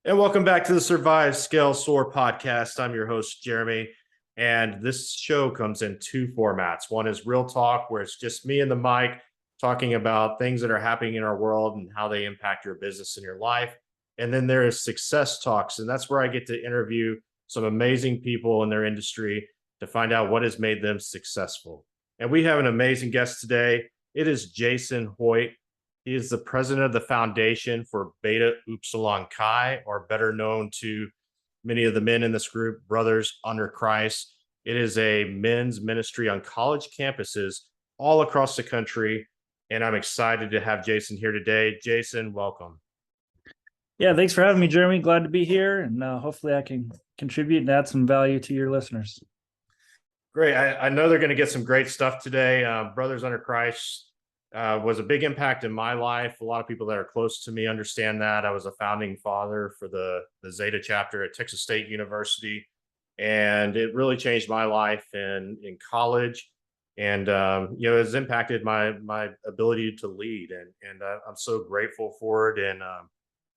And welcome back to the Survive Scale Soar Podcast. I'm your host, Jeremy. And this show comes in two formats. One is real talk, where it's just me and the mic talking about things that are happening in our world and how they impact your business and your life. And then there is success talks. And that's where I get to interview some amazing people in their industry to find out what has made them successful. And we have an amazing guest today. It is Jason Hoyt. He is the president of the foundation for Beta Upsilon Chi, or better known to many of the men in this group, Brothers Under Christ. It is a men's ministry on college campuses all across the country. And I'm excited to have Jason here today. Jason, welcome. Yeah, thanks for having me, Jeremy. Glad to be here. And hopefully I can contribute and add some value to your listeners. Great. I know they're going to get some great stuff today. Brothers Under Christ was a big impact in my life. A lot of people that are close to me understand that. I was a founding father for the Zeta chapter at Texas State University, and it really changed my life in college. And it has impacted my ability to lead, and I'm so grateful for it. And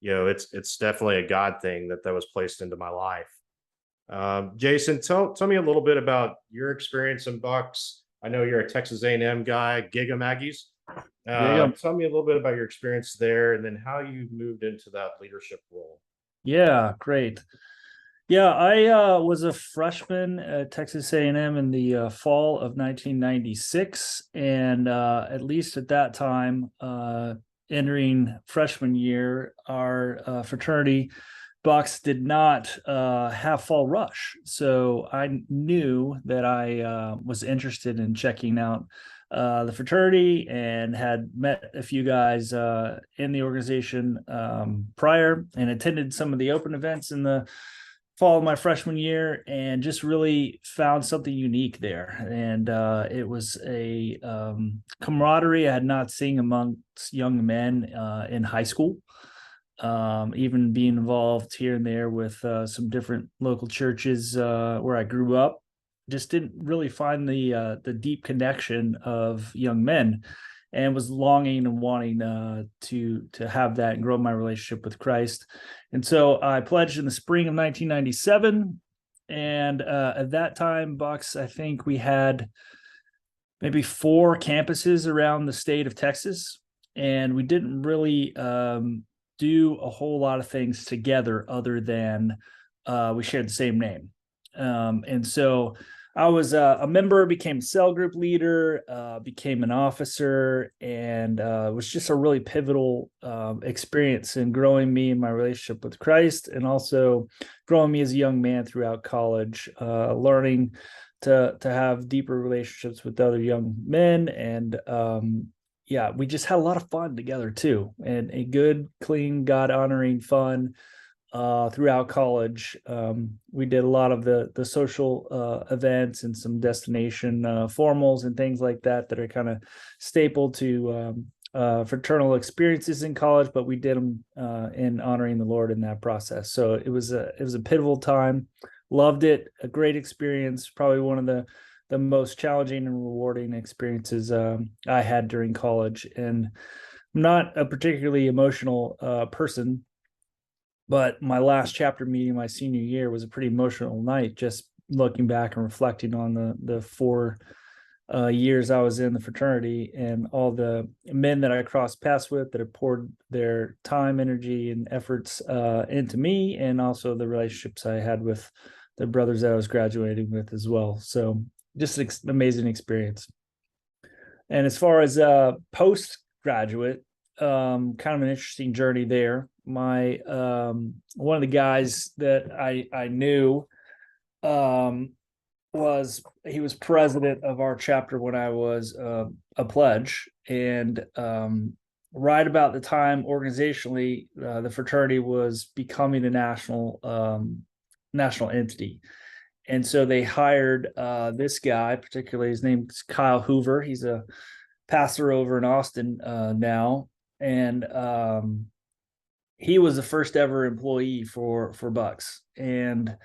it's definitely a God thing that was placed into my life. Jason, tell me a little bit about your experience in Bucks. I know you're a Texas A&M guy, Giga Maggies. Tell me a little bit about your experience there, and then how you moved into that leadership role. Yeah, great. Yeah, I was a freshman at Texas A&M in the fall of 1996, and at least at that time, entering freshman year, our fraternity Bucks did not have fall rush, so I knew that I was interested in checking out the fraternity, and had met a few guys in the organization prior, and attended some of the open events in the fall of my freshman year, and just really found something unique there. And it was a camaraderie I had not seen amongst young men in high school. Even being involved here and there with some different local churches where I grew up, just didn't really find the deep connection of young men, and was longing and wanting to have that and grow my relationship with Christ. And so I pledged in the spring of 1997. And at that time, Bucks, I think we had maybe 4 campuses around the state of Texas, and we didn't really do a whole lot of things together other than we shared the same name. And so I was a member, became a cell group leader, became an officer, and it was just a really pivotal experience in growing me in my relationship with Christ, and also growing me as a young man throughout college, learning to have deeper relationships with other young men. And we just had a lot of fun together too, and a good, clean, God-honoring fun throughout college. We did a lot of the social events and some destination formals and things like that are kind of staple to fraternal experiences in college, but we did them in honoring the Lord in that process. So it was a pivotal time. Loved it. A great experience. Probably one of the most challenging and rewarding experiences I had during college. And I'm not a particularly emotional person, but my last chapter meeting my senior year was a pretty emotional night, just looking back and reflecting on the 4 years I was in the fraternity, and all the men that I crossed paths with that have poured their time, energy, and efforts into me, and also the relationships I had with the brothers that I was graduating with as well. So just an amazing experience. And as far as postgraduate, kind of an interesting journey there. My one of the guys that I knew was president of our chapter when I was a pledge, and right about the time organizationally the fraternity was becoming a national entity. And so they hired this guy, particularly, his name's Kyle Hoover. He's a pastor over in Austin now. And he was the first ever employee for Bucks. And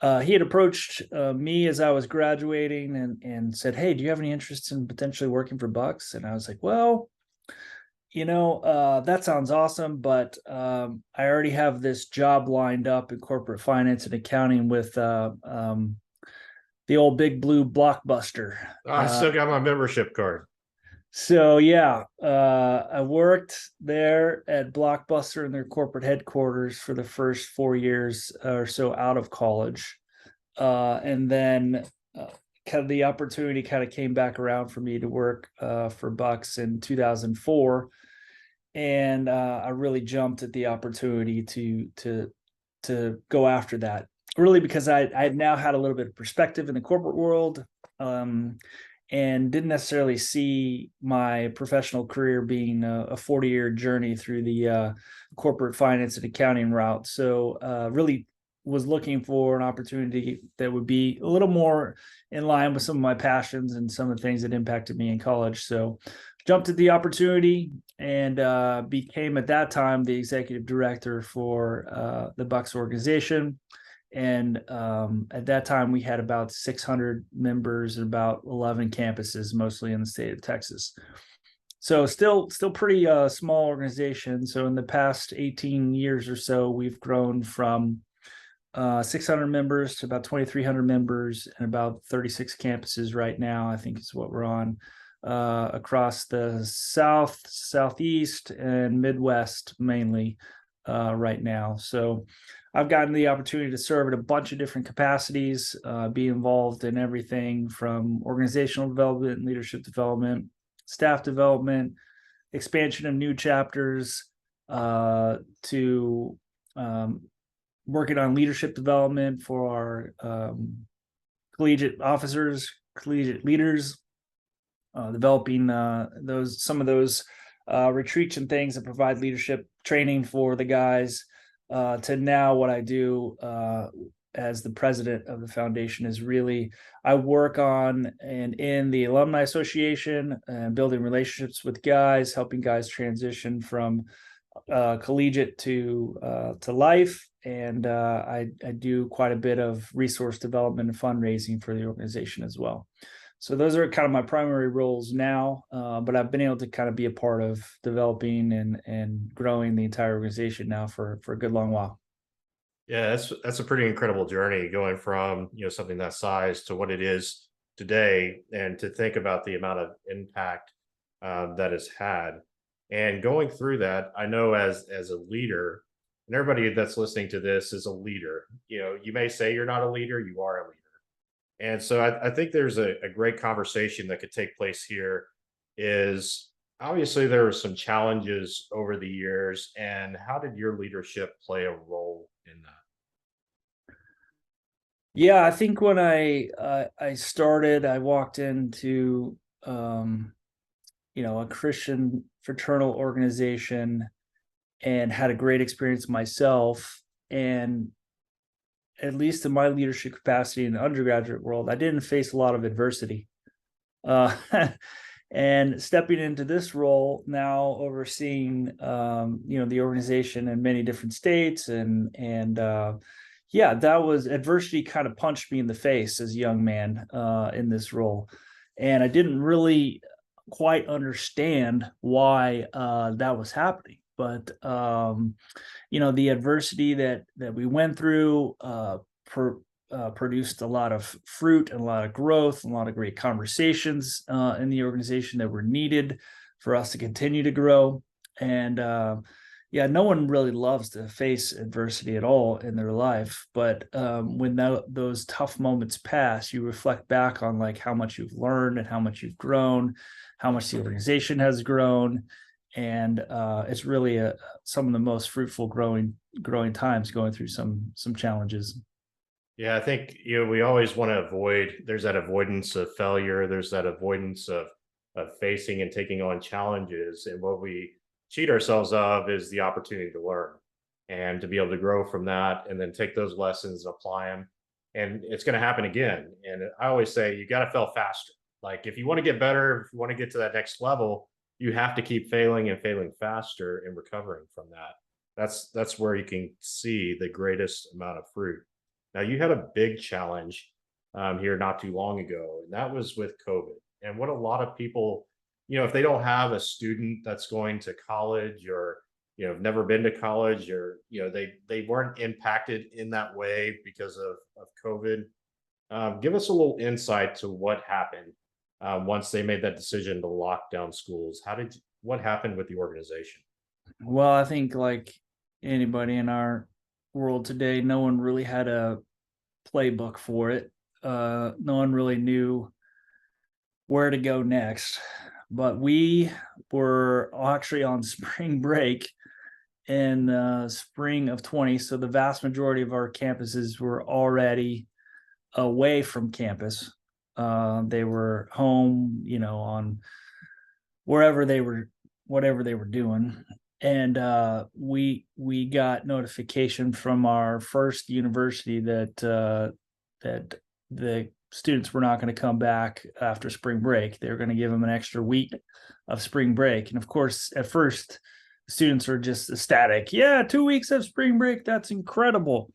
he had approached me as I was graduating and said, "Hey, do you have any interest in potentially working for Bucks?" And I was like, "Well, That sounds awesome, but I already have this job lined up in corporate finance and accounting with the old Big Blue Blockbuster. I still got my membership card. So yeah, I worked there at Blockbuster in their corporate headquarters for the first 4 years or so out of college, and then kind of the opportunity kind of came back around for me to work for Bucks in 2004, and I really jumped at the opportunity to go after that. Really, because I now had a little bit of perspective in the corporate world. And didn't necessarily see my professional career being a 40-year journey through the corporate finance and accounting route. So really was looking for an opportunity that would be a little more in line with some of my passions and some of the things that impacted me in college. So jumped at the opportunity and became at that time the executive director for the Bucks organization. And at that time, we had about 600 members and about 11 campuses, mostly in the state of Texas. So still pretty small organization. So in the past 18 years or so, we've grown from 600 members to about 2,300 members and about 36 campuses right now, I think is what we're on, across the South, Southeast, and Midwest mainly right now. So I've gotten the opportunity to serve at a bunch of different capacities, be involved in everything from organizational development, leadership development, staff development, expansion of new chapters, to working on leadership development for our collegiate officers, collegiate leaders, developing some of those retreats and things that provide leadership training for the guys. To now what I do as the president of the foundation is really I work on and in the alumni association and building relationships with guys, helping guys transition from collegiate to life. And I do quite a bit of resource development and fundraising for the organization as well. So those are kind of my primary roles now, but I've been able to kind of be a part of developing and growing the entire organization now for a good long while. Yeah, that's a pretty incredible journey going from something that size to what it is today, and to think about the amount of impact that it's had. And going through that, I know as a leader, and everybody that's listening to this is a leader. You may say you're not a leader, you are a leader. And so I think there's a great conversation that could take place here. Is obviously there were some challenges over the years, and how did your leadership play a role in that? Yeah, I think when I started, I walked into a Christian fraternal organization and had a great experience myself. And at least in my leadership capacity in the undergraduate world, I didn't face a lot of adversity. And stepping into this role now, overseeing the organization in many different states, and yeah, that was adversity kind of punched me in the face as a young man in this role, and I didn't really quite understand why that was happening. But the adversity that we went through produced a lot of fruit and a lot of growth and a lot of great conversations in the organization that were needed for us to continue to grow. And yeah, no one really loves to face adversity at all in their life. But when those tough moments pass, you reflect back on like how much you've learned and how much you've grown, how much the organization has grown. And it's really some of the most fruitful growing times, going through some challenges. Yeah, I think we always want to avoid. There's that avoidance of failure. There's that avoidance of facing and taking on challenges. And what we cheat ourselves of is the opportunity to learn and to be able to grow from that, and then take those lessons and apply them. And it's going to happen again. And I always say you got to fail faster. Like if you want to get better, if you want to get to that next level, you have to keep failing and failing faster and recovering from that. That's where you can see the greatest amount of fruit. Now, you had a big challenge here not too long ago, and that was with COVID. And what a lot of people if they don't have a student that's going to college, or have never been to college, or they weren't impacted in that way because of COVID. Give us a little insight to what happened once they made that decision to lock down schools. What happened with the organization? Well, I think like anybody in our world today, no one really had a playbook for it. No one really knew where to go next. But we were actually on spring break in spring of 20. So the vast majority of our campuses were already away from campus. They were home, on wherever they were, whatever they were doing. And we got notification from our first university that that the students were not going to come back after spring break. They were going to give them an extra week of spring break. And of course, at first, students are just ecstatic. Yeah, 2 weeks of spring break. That's incredible.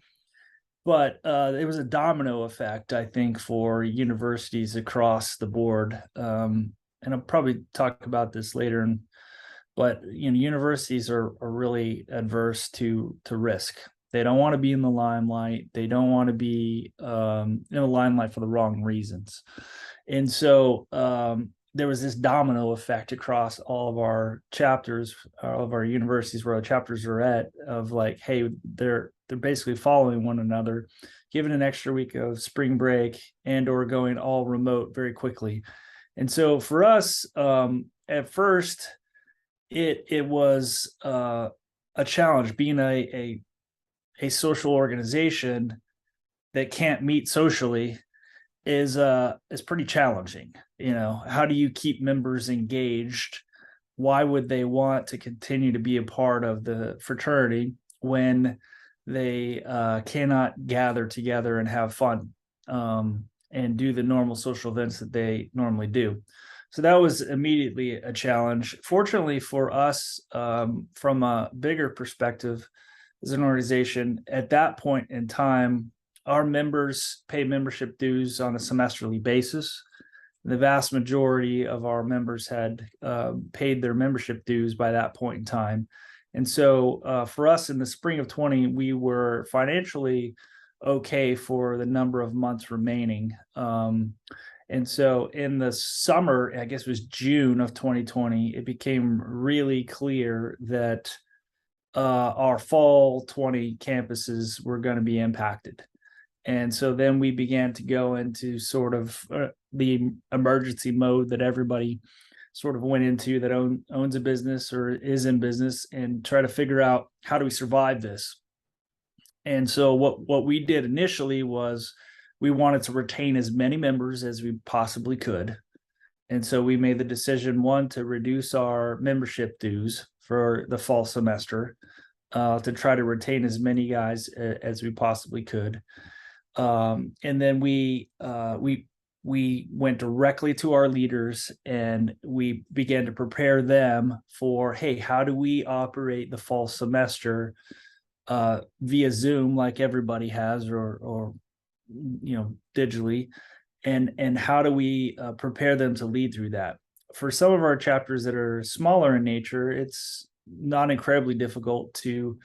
But it was a domino effect, I think, for universities across the board. And I'll probably talk about this later. But universities are really adverse to risk. They don't want to be in the limelight. They don't want to be in the limelight for the wrong reasons. And so there was this domino effect across all of our chapters, all of our universities where our chapters are at, of like, hey, they're basically following one another, giving an extra week of spring break and or going all remote very quickly. And so for us, at first, it was a challenge being a social organization that can't meet socially is pretty challenging. How do you keep members engaged? Why would they want to continue to be a part of the fraternity when they cannot gather together and have fun and do the normal social events that they normally do? So that was immediately a challenge. Fortunately for us, from a bigger perspective as an organization, at that point in time, our members pay membership dues on a semesterly basis. The vast majority of our members had paid their membership dues by that point in time. And so for us in the spring of 20, we were financially okay for the number of months remaining. And so in the summer, I guess it was June of 2020, it became really clear that our fall 20 campuses were going to be impacted. And so then we began to go into sort of the emergency mode that everybody sort of went into that owns a business or is in business, and try to figure out, how do we survive this? And so what we did initially was we wanted to retain as many members as we possibly could. And so we made the decision, one, to reduce our membership dues for the fall semester, to try to retain as many guys as we possibly could. And then we went directly to our leaders and we began to prepare them for, hey, how do we operate the fall semester via Zoom like everybody has, or digitally, and how do we prepare them to lead through that? For some of our chapters that are smaller in nature, it's not incredibly difficult to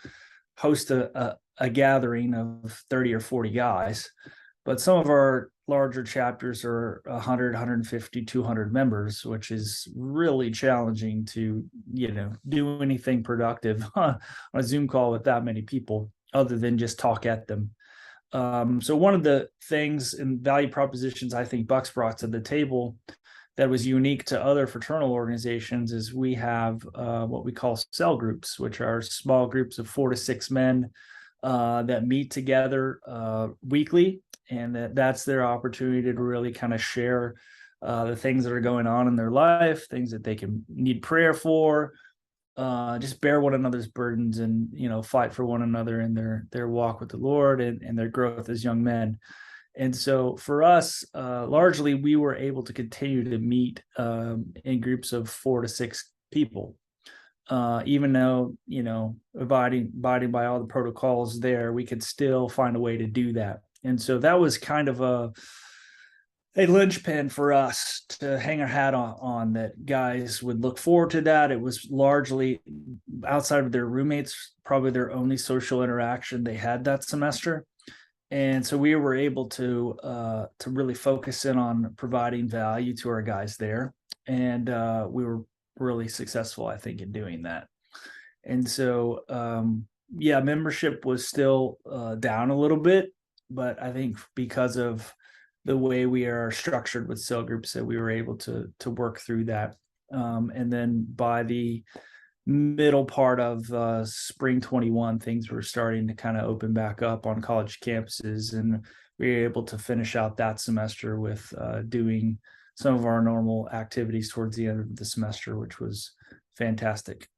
host a gathering of 30 or 40 guys, but some of our larger chapters are 100, 150, 200 members, which is really challenging to do anything productive on a Zoom call with that many people, other than just talk at them. So one of the things and value propositions I think BUX brought to the table that was unique to other fraternal organizations is we have what we call cell groups, which are small groups of 4 to 6 men that meet together weekly, and that's their opportunity to really kind of share the things that are going on in their life, things that they can need prayer for, just bear one another's burdens, and fight for one another in their walk with the Lord and their growth as young men. And so for us, largely we were able to continue to meet in groups of 4 to 6 people, even though abiding by all the protocols there, we could still find a way to do that. And so that was kind of a linchpin for us to hang our hat on, that guys would look forward to. That it was largely outside of their roommates, probably their only social interaction they had that semester. And so we were able to really focus in on providing value to our guys there, and we were really successful, I think, in doing that. And so yeah, membership was still down a little bit, but I think because of the way we are structured with cell groups, that we were able to work through that. And then by the middle part of spring 21, things were starting to kind of open back up on college campuses, and we were able to finish out that semester with doing some of our normal activities towards the end of the semester, which was fantastic.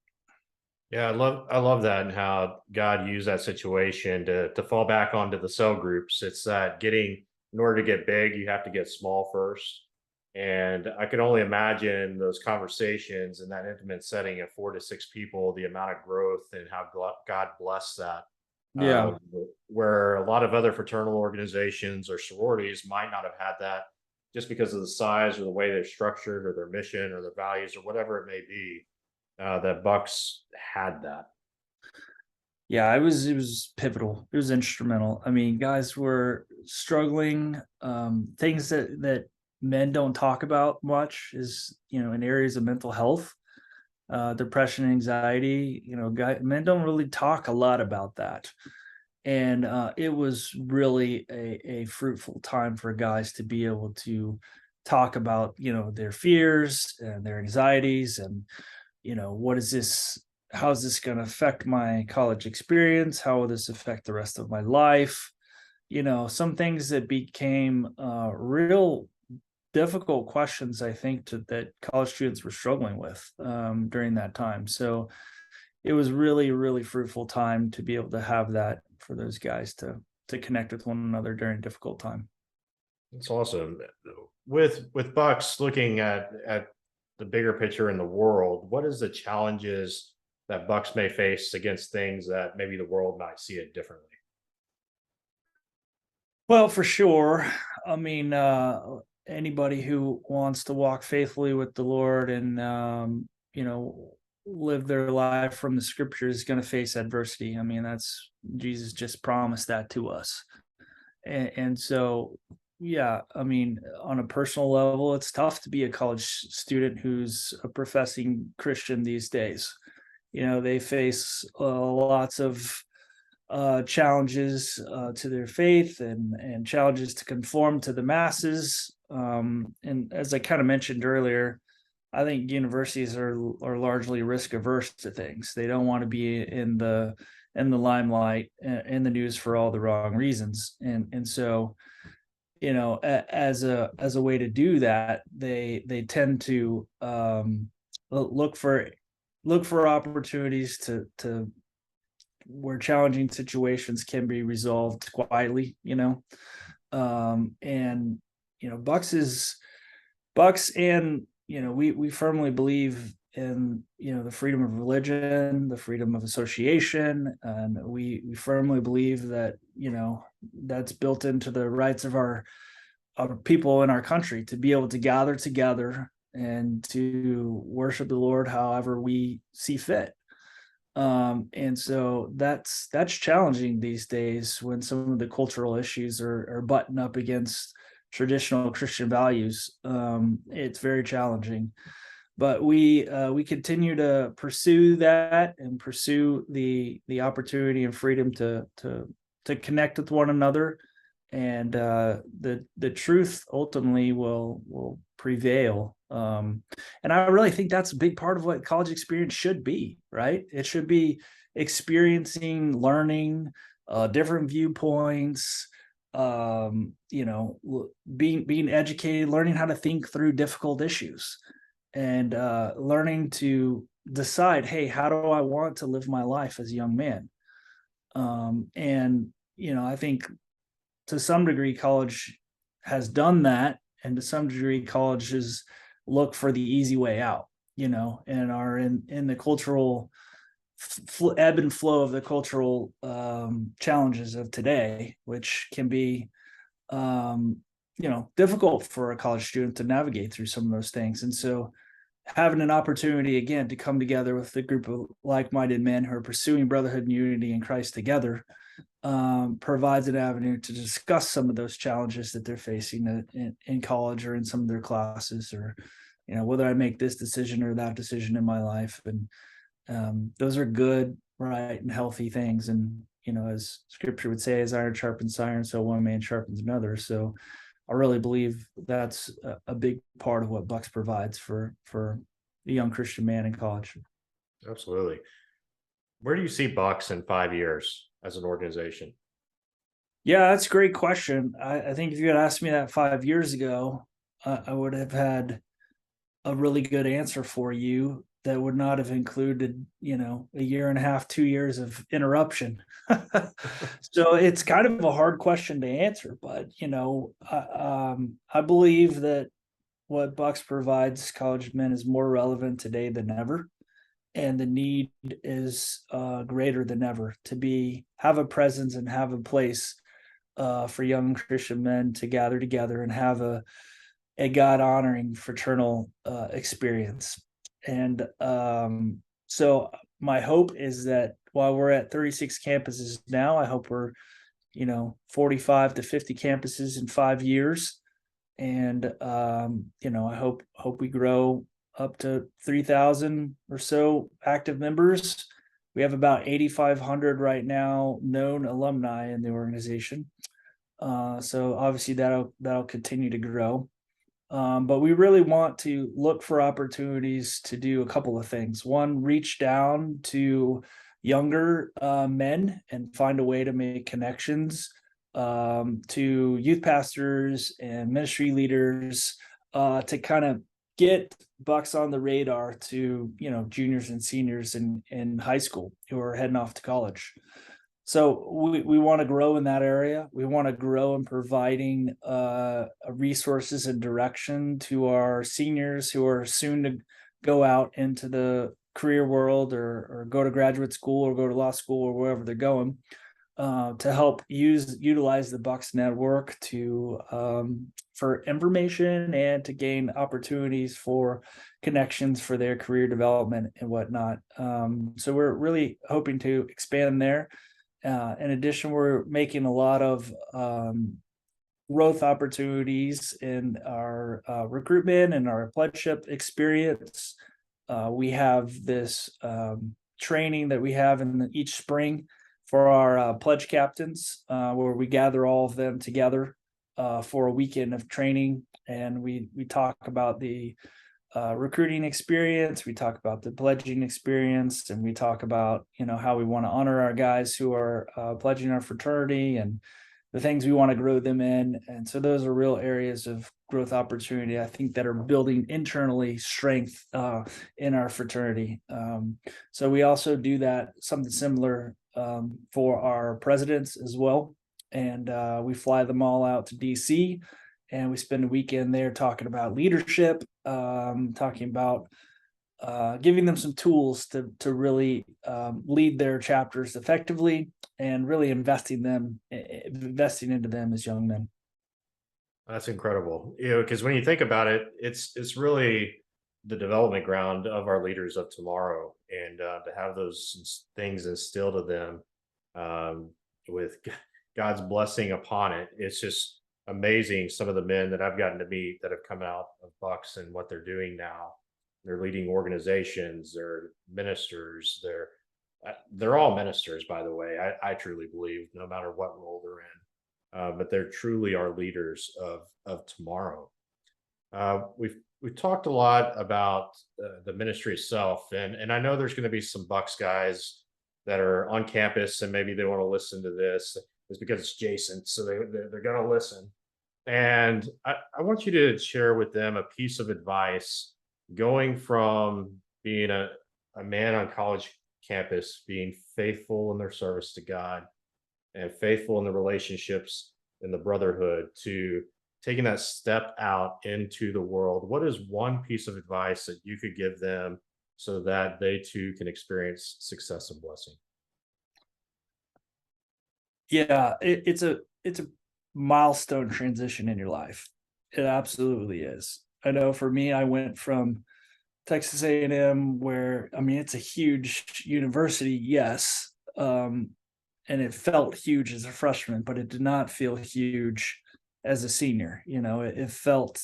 Yeah, I love that, and how God used that situation to fall back onto the cell groups. It's that getting in order to get big, you have to get small first. And I can only imagine those conversations in that intimate setting of 4 to 6 people, the amount of growth and how God blessed that. Uh, Yeah. where a lot of other fraternal organizations or sororities might not have had that, just because of the size or the way they're structured or their mission or their values or whatever it may be. That Bucks had that. Yeah, it was pivotal. It was instrumental. I mean, guys were struggling. Things that men don't talk about much is, in areas of mental health, depression, anxiety. Men don't really talk a lot about that. And it was really a fruitful time for guys to be able to talk about, their fears and their anxieties, and what is this, how is this going to affect my college experience, how will this affect the rest of my life. Some things that became real difficult questions, I think, that college students were struggling with during that time. So it was really, really fruitful time to be able to have that for those guys to connect with one another during a difficult time. It's awesome. With Bucks looking at the bigger picture in the world, what is the challenges that Bucks may face against things that maybe the world might see it differently? Well, for sure. I mean, anybody who wants to walk faithfully with the Lord and live their life from the Scripture is going to face adversity. I mean, that's Jesus just promised that to us, and so yeah. I mean, on a personal level, it's tough to be a college student who's a professing Christian these days. They face lots of challenges to their faith, and challenges to conform to the masses. And as I kind of mentioned earlier, I think universities are largely risk averse to things. They don't want to be in the limelight, in the news for all the wrong reasons. And so, as a way to do that, they tend to look for opportunities to where challenging situations can be resolved quietly. And Bucks, and we firmly believe in the freedom of religion, the freedom of association, and we firmly believe that that's built into the rights of our people in our country to be able to gather together and to worship the Lord however we see fit. And so that's challenging these days when some of the cultural issues are buttoned up against traditional Christian values. It's very challenging, but we continue to pursue that and pursue the opportunity and freedom to connect with one another, and the truth ultimately will prevail. And I really think that's a big part of what college experience should be, right? It should be experiencing, learning different viewpoints, being educated, learning how to think through difficult issues, and learning to decide, hey, how do I want to live my life as a young man? And I think to some degree college has done that, and to some degree colleges look for the easy way out, and are in the cultural ebb and flow of the cultural challenges of today, which can be difficult for a college student to navigate through some of those things. And so having an opportunity again to come together with a group of like-minded men who are pursuing brotherhood and unity in Christ together provides an avenue to discuss some of those challenges that they're facing in college or in some of their classes, or whether I make this decision or that decision in my life. And those are good, right, and healthy things. And as Scripture would say, as iron sharpens iron, so one man sharpens another. So I really believe that's a big part of what BUX provides for a young Christian man in college. Absolutely. Where do you see BUX in 5 years as an organization? Yeah, that's a great question. I think if you had asked me that 5 years ago, I would have had a really good answer for you that would not have included, a year and a half, 2 years of interruption. So it's kind of a hard question to answer, but I believe that what BUX provides college men is more relevant today than ever, and the need is greater than ever to have a presence and have a place for young Christian men to gather together and have a God honoring fraternal experience. And so my hope is that while we're at 36 campuses now, I hope we're 45 to 50 campuses in 5 years. And I hope we grow up to 3,000 or so active members. We have about 8,500 right now known alumni in the organization. So obviously that'll continue to grow. But we really want to look for opportunities to do a couple of things. One, reach down to younger men and find a way to make connections to youth pastors and ministry leaders to kind of get BUX on the radar to juniors and seniors in high school who are heading off to college. So we want to grow in that area. We want to grow in providing resources and direction to our seniors who are soon to go out into the career world or go to graduate school or go to law school or wherever they're going, to help utilize the BUX network to for information and to gain opportunities for connections for their career development and whatnot. So we're really hoping to expand there. In addition, we're making a lot of growth opportunities in our recruitment and our pledgeship experience. We have this training that we have in each spring for our pledge captains, where we gather all of them together for a weekend of training, and we talk about the recruiting experience, we talk about the pledging experience, and we talk about how we want to honor our guys who are pledging our fraternity and the things we want to grow them in. And so those are real areas of growth opportunity, I think, that are building internally strength in our fraternity. So we also do that something similar for our presidents as well, and we fly them all out to DC. And we spend a weekend there talking about leadership, talking about giving them some tools to really lead their chapters effectively, and really investing into them as young men. That's incredible. Because when you think about it, it's really the development ground of our leaders of tomorrow, and to have those things instilled of them with God's blessing upon it, it's just amazing. Some of the men that I've gotten to meet that have come out of BUX and what they're doing now. They're leading organizations, they're ministers, they're all ministers, by the way. I truly believe, no matter what role they're in, but they're truly our leaders of tomorrow. We've talked a lot about the ministry itself, and I know there's going to be some BUX guys that are on campus, and maybe they want to listen to this. It's because it's Jason, so they're going to listen. And I want you to share with them a piece of advice going from being a man on college campus, being faithful in their service to God and faithful in the relationships in the brotherhood, to taking that step out into the world. What is one piece of advice that you could give them so that they too can experience success and blessing? Yeah, it's a milestone transition in your life. It absolutely is. I know for me, I went from Texas A&M, where, I mean, it's a huge university, yes, and it felt huge as a freshman, but it did not feel huge as a senior. It felt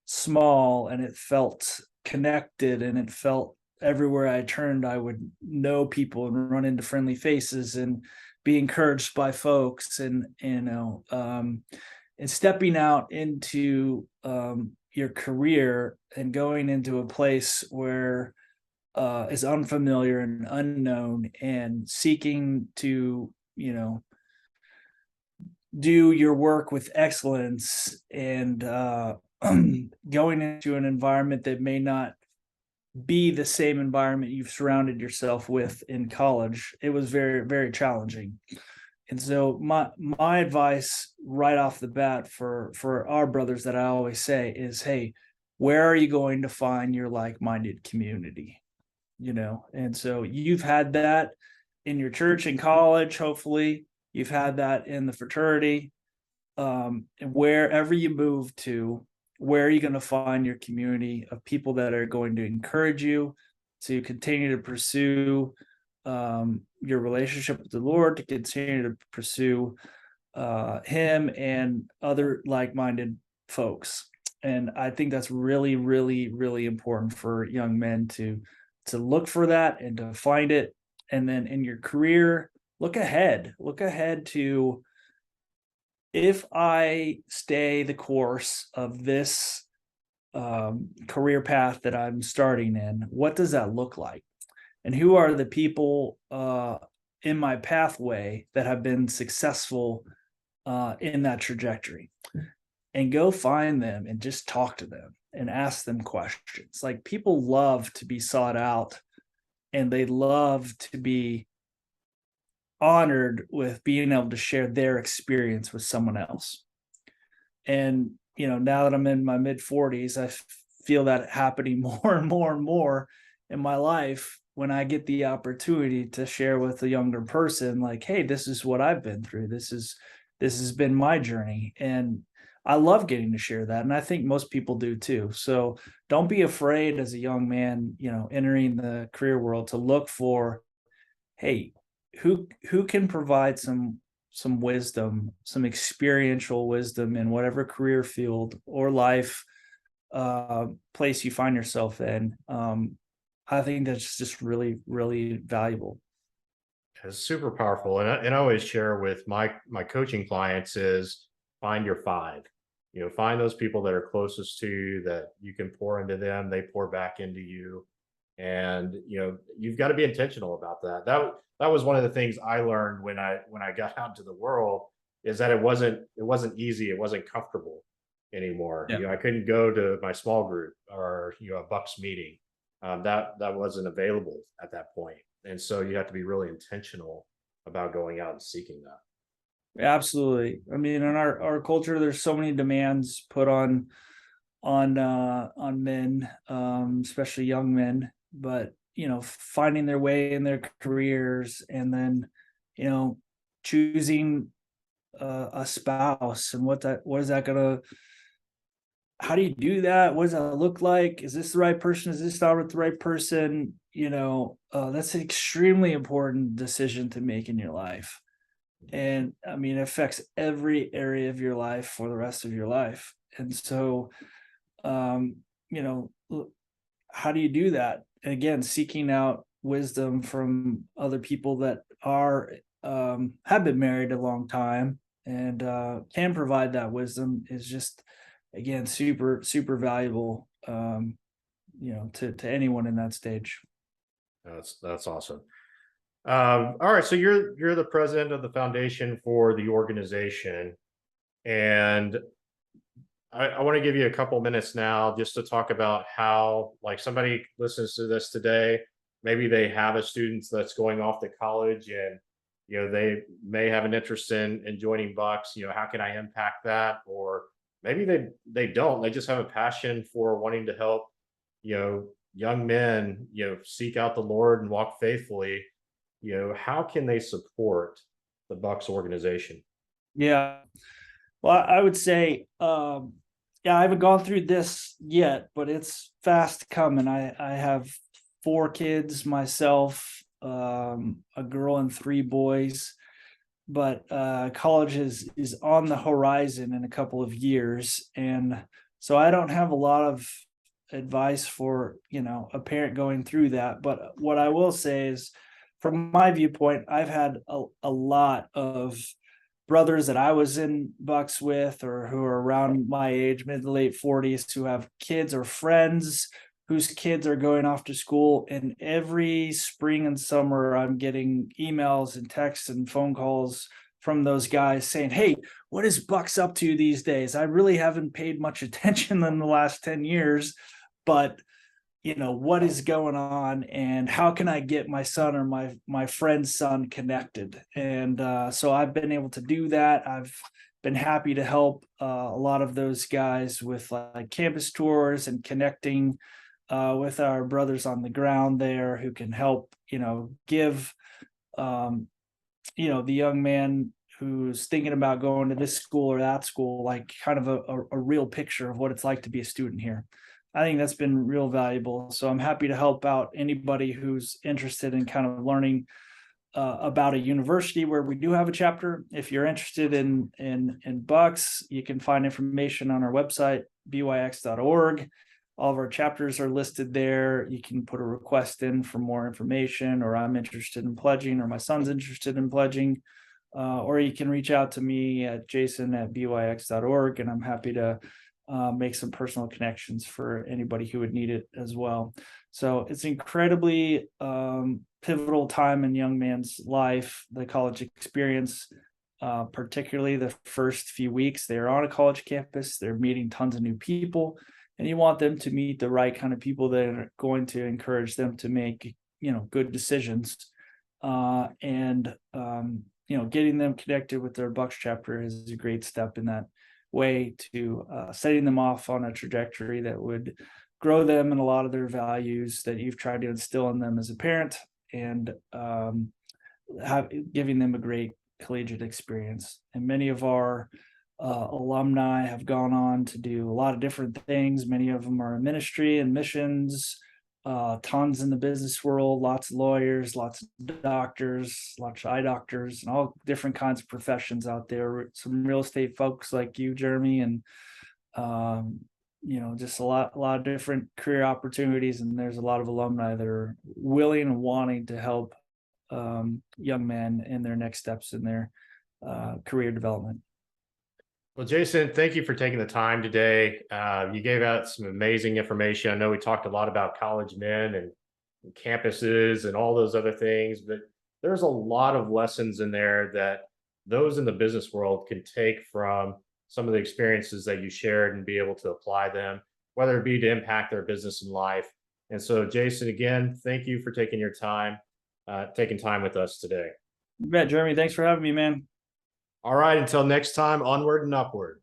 small, and it felt connected, and it felt everywhere I turned, I would know people and run into friendly faces and be encouraged by folks, and and stepping out into your career and going into a place where is unfamiliar and unknown, and seeking to do your work with excellence, and going into an environment that may not be the same environment you've surrounded yourself with in college. It was very, very challenging. And so my advice right off the bat for our brothers that I always say is, hey, where are you going to find your like-minded community? And so you've had that in your church in college, hopefully you've had that in the fraternity. And wherever you move to, where are you going to find your community of people that are going to encourage you to continue to pursue your relationship with the Lord, to continue to pursue Him and other like-minded folks? And I think that's really, really, really important for young men to look for that and to find it. And then in your career, look ahead to, if I stay the course of this career path that I'm starting in, what does that look like? And who are the people in my pathway that have been successful in that trajectory? And go find them and just talk to them and ask them questions. Like, people love to be sought out, and they love to be honored with being able to share their experience with someone else. And now that I'm in my mid 40s, I feel that happening more and more and more in my life, when I get the opportunity to share with a younger person, like, hey, this is what I've been through, this has been my journey. And I love getting to share that, and I think most people do too. So don't be afraid as a young man, entering the career world, to look for, hey, who can provide some wisdom, some experiential wisdom in whatever career field or life place you find yourself in. I think that's just really, really valuable. It's super powerful. And I always share with my coaching clients is find your five. Find those people that are closest to you, that you can pour into them, they pour back into you. And you've got to be intentional about that. That was one of the things I learned when I got out into the world, is that it wasn't easy, it wasn't comfortable anymore. Yeah. I couldn't go to my small group or a Bucks meeting. That wasn't available at that point. And so you have to be really intentional about going out and seeking that. Absolutely. I mean, in our culture, there's so many demands put on men, especially young men, but finding their way in their careers, and then choosing a spouse, and how do you do that? What does that look like? Is this the right person? Is this not the right person? That's an extremely important decision to make in your life. And I mean, it affects every area of your life for the rest of your life. And so, how do you do that? And again, seeking out wisdom from other people that have been married a long time and can provide that wisdom is just, again, super, super valuable, to anyone in that stage. That's awesome. All right, so you're the president of the foundation for the organization, and I want to give you a couple minutes now just to talk about how, like, somebody listens to this today, maybe they have a student that's going off to college, and they may have an interest in joining Bucks. How can I impact that? Or maybe they don't, they just have a passion for wanting to help young men seek out the Lord and walk faithfully. How can they support the Bucks organization? Yeah. Well, I would say, yeah, I haven't gone through this yet, but it's fast coming. I have 4 kids myself, a girl and 3 boys, but college is on the horizon in a couple of years, and so I don't have a lot of advice for a parent going through that. But what I will say is, from my viewpoint, I've had a lot of brothers that I was in Bucks with, or who are around my age, mid to late 40s, who have kids, or friends whose kids are going off to school. And every spring and summer, I'm getting emails and texts and phone calls from those guys saying, "Hey, what is Bucks up to these days? I really haven't paid much attention in the last 10 years, but what is going on, and how can I get my son or my friend's son connected?" And so I've been able to do that. I've been happy to help a lot of those guys with like campus tours and connecting with our brothers on the ground there, who can help give the young man who's thinking about going to this school or that school, like kind of a real picture of what it's like to be a student here. I think that's been real valuable. So I'm happy to help out anybody who's interested in kind of learning about a university where we do have a chapter. If you're interested in Bucks, you can find information on our website, byx.org. All of our chapters are listed there. You can put a request in for more information, or I'm interested in pledging, or my son's interested in pledging. Or you can reach out to me at jason@byx.org, and I'm happy to make some personal connections for anybody who would need it as well. So it's incredibly pivotal time in young man's life, the college experience, particularly the first few weeks. They're on a college campus, they're meeting tons of new people, and you want them to meet the right kind of people that are going to encourage them to make good decisions. And getting them connected with their Bucks chapter is a great step in that way to setting them off on a trajectory that would grow them in a lot of their values that you've tried to instill in them as a parent, and giving them a great collegiate experience. And many of our alumni have gone on to do a lot of different things. Many of them are in ministry and missions, tons in the business world, lots of lawyers, lots of doctors, lots of eye doctors, and all different kinds of professions out there. Some real estate folks like you, Jeremy, and just a lot of different career opportunities. And there's a lot of alumni that are willing and wanting to help young men in their next steps in their career development. Well, Jason, thank you for taking the time today. You gave out some amazing information. I know we talked a lot about college men and campuses and all those other things, but there's a lot of lessons in there that those in the business world can take from some of the experiences that you shared and be able to apply them, whether it be to impact their business and life. And so, Jason, again, thank you for taking your time, taking time with us today. You bet, Jeremy. Thanks for having me, man. All right, until next time, onward and upward.